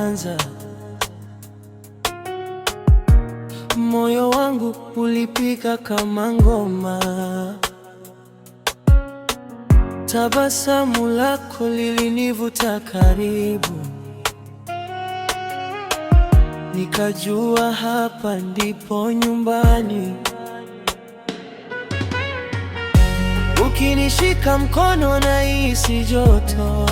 ulianza, moyo wangu ulipiga kama ngoma. Tabasamu lako lilinivuta karibu, nikajua hapa ndipo nyumbani. Ukinishika mkono nahisi joto,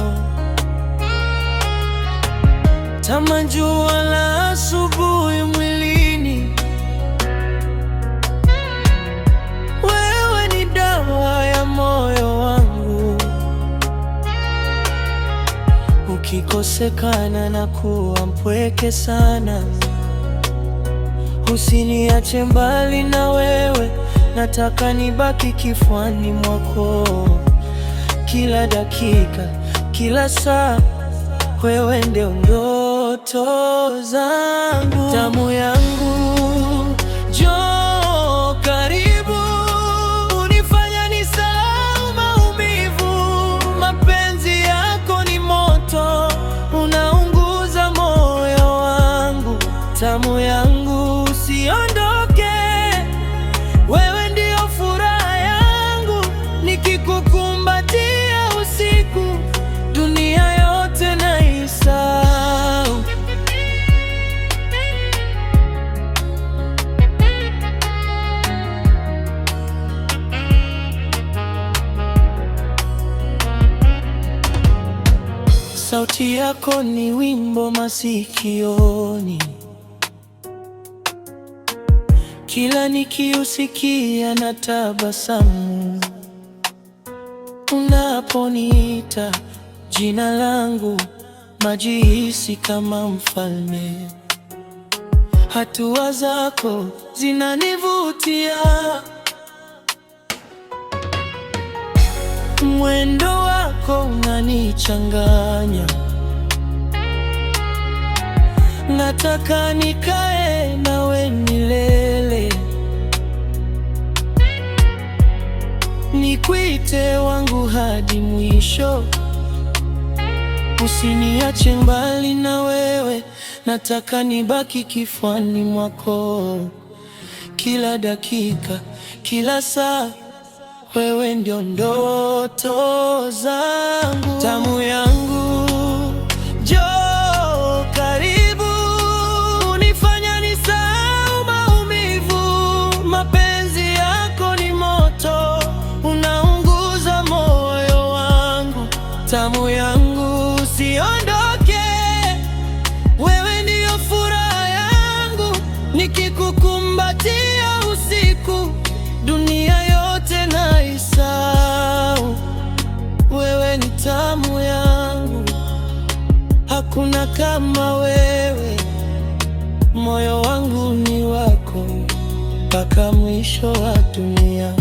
kama jua la asubuhi mwilini. Wewe ni dawa ya moyo wangu, ukikosekana na kuwa mpweke sana. Usiniache mbali na wewe, nataka nibaki kifuani mwako. Kila dakika, kila saa, wewe ndio ndoto zangu. Damu yangu, njoo karibu, unifanya nisahau maumivu. Mapenzi yako ni moto, unaunguza moyo wangu. Damu yangu, usiondoke, wewe ndio furaha yangu. Nikikukumbatia usiku, dunia yote naisahau. Sauti yako ni wimbo masikioni, kila nikiusikia na tabasamu. Unaponiita jina langu, najihisi kama mfalme. Hatua zako zinanivutia, mwendo wako unanichanganya. Nataka nikae nawe milele, nikuite wangu hadi mwisho. Usiniache mbali na wewe, nataka nibaki kifuani mwako. Kila dakika, kila saa, wewe ndio ndoto zangu. Damu yangu, njoo karibu, unifanya nisahau maumivu. Mapenzi yako ni moto, unaunguza moyo wangu. Damu yangu, usiondoke, wewe ndio furaha yangu. Nikikukumbatia usiku, dunia yote naisahau. Wewe ni tamu yangu, hakuna kama wewe. Moyo wangu ni wako mpaka mwisho wa dunia.